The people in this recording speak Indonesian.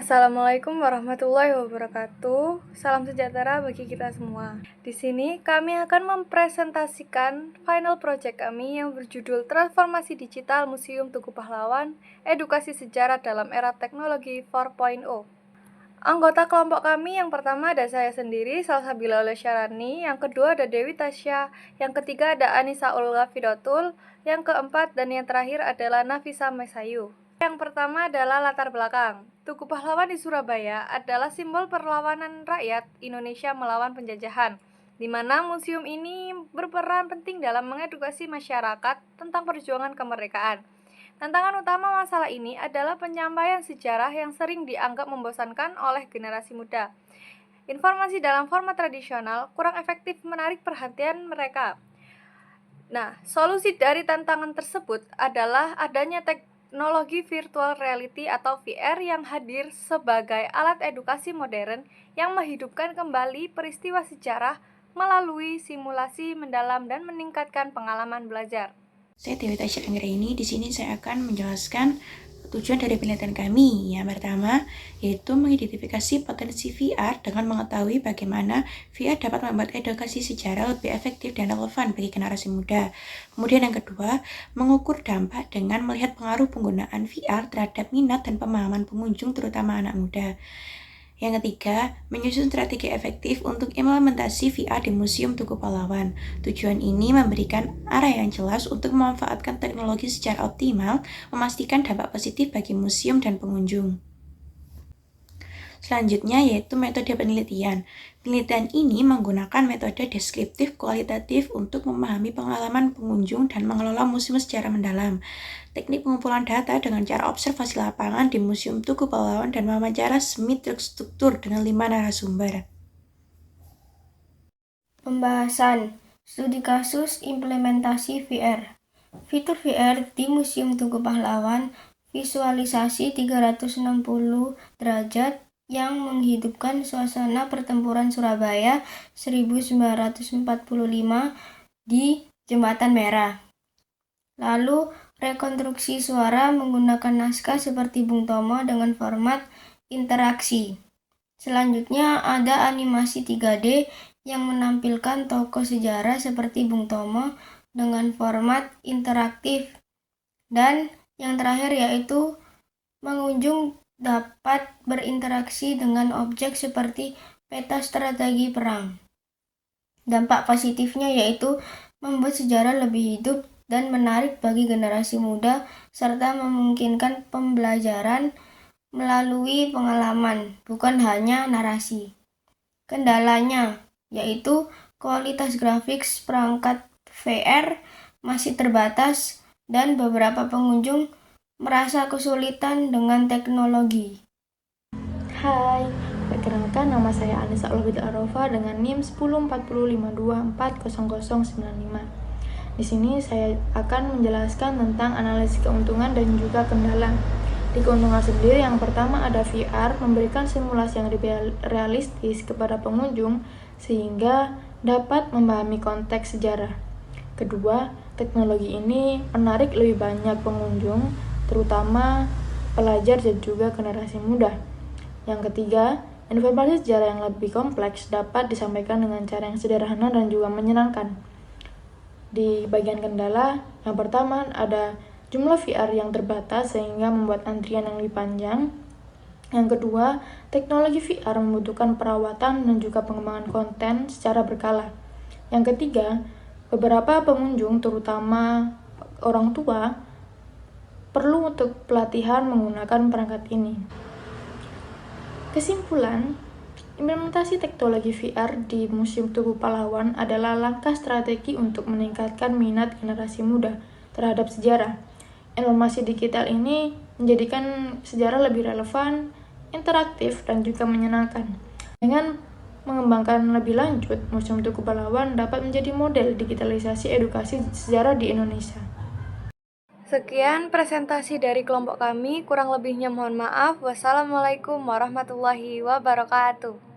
Assalamualaikum warahmatullahi wabarakatuh. Salam sejahtera bagi kita semua. Di sini kami akan mempresentasikan final project kami yang berjudul Transformasi Digital Museum Tugu Pahlawan, Edukasi Sejarah dalam Era Teknologi 4.0. Anggota kelompok kami yang pertama ada saya sendiri, Salsabila Syarani, yang kedua ada Dewi Tasya, yang ketiga ada Anissa Olga Fidotul, yang keempat dan yang terakhir adalah Nafisa Mesayu. Yang pertama adalah latar belakang. Tugu Pahlawan di Surabaya adalah simbol perlawanan rakyat Indonesia melawan penjajahan, di mana museum ini berperan penting dalam mengedukasi masyarakat tentang perjuangan kemerdekaan. Tantangan utama masalah ini adalah penyampaian sejarah yang sering dianggap membosankan oleh generasi muda. Informasi dalam format tradisional kurang efektif menarik perhatian mereka. Nah, solusi dari tantangan tersebut adalah adanya teknologi virtual reality atau VR yang hadir sebagai alat edukasi modern yang menghidupkan kembali peristiwa sejarah melalui simulasi mendalam dan meningkatkan pengalaman belajar. Saya Dewi Tasya Anggraini. Di sini saya akan menjelaskan tujuan dari penelitian kami. Yang pertama, yaitu mengidentifikasi potensi VR dengan mengetahui bagaimana VR dapat membuat edukasi sejarah lebih efektif dan relevan bagi generasi muda. Kemudian yang kedua, mengukur dampak dengan melihat pengaruh penggunaan VR terhadap minat dan pemahaman pengunjung, terutama anak muda. Yang ketiga, menyusun strategi efektif untuk implementasi VR di Museum Tugu Pahlawan. Tujuan ini memberikan arah yang jelas untuk memanfaatkan teknologi secara optimal, memastikan dampak positif bagi museum dan pengunjung. Selanjutnya yaitu metode penelitian. Penelitian ini menggunakan metode deskriptif kualitatif untuk memahami pengalaman pengunjung dan mengelola museum secara mendalam. Teknik pengumpulan data dengan cara observasi lapangan di Museum Tugu Pahlawan dan wawancara semi terstruktur dengan 5 narasumber. Pembahasan studi kasus implementasi VR. Fitur VR di Museum Tugu Pahlawan, visualisasi 360 derajat yang menghidupkan suasana pertempuran Surabaya 1945 di Jembatan Merah. Lalu, rekonstruksi suara menggunakan naskah seperti Bung Tomo dengan format interaksi. Selanjutnya ada animasi 3D yang menampilkan tokoh sejarah seperti Bung Tomo dengan format interaktif. Dan yang terakhir yaitu pengunjung dapat berinteraksi dengan objek seperti peta strategi perang. Dampak positifnya yaitu membuat sejarah lebih hidup dan menarik bagi generasi muda serta memungkinkan pembelajaran melalui pengalaman, bukan hanya narasi. Kendalanya yaitu kualitas grafik perangkat VR masih terbatas dan beberapa pengunjung merasa kesulitan dengan teknologi. Hai, perkenalkan nama saya Anissa Olga Arova dengan NIM 104052400095. Di sini saya akan menjelaskan tentang analisis keuntungan dan juga kendala. Di keuntungan sendiri, yang pertama ada VR memberikan simulasi yang lebih realistis kepada pengunjung sehingga dapat memahami konteks sejarah. Kedua, teknologi ini menarik lebih banyak pengunjung, terutama pelajar dan juga generasi muda. Yang ketiga, informasi sejarah yang lebih kompleks dapat disampaikan dengan cara yang sederhana dan juga menyenangkan. Di bagian kendala, yang pertama ada jumlah VR yang terbatas sehingga membuat antrian yang lebih panjang. Yang kedua, teknologi VR membutuhkan perawatan dan juga pengembangan konten secara berkala. Yang ketiga, beberapa pengunjung terutama orang tua perlu untuk pelatihan menggunakan perangkat ini. Kesimpulan, implementasi teknologi VR di Museum Tugu Pahlawan adalah langkah strategi untuk meningkatkan minat generasi muda terhadap sejarah. Informasi digital ini menjadikan sejarah lebih relevan, interaktif, dan juga menyenangkan. Dengan mengembangkan lebih lanjut, Museum Tugu Pahlawan dapat menjadi model digitalisasi edukasi sejarah di Indonesia. Sekian presentasi dari kelompok kami, kurang lebihnya mohon maaf. Wassalamualaikum warahmatullahi wabarakatuh.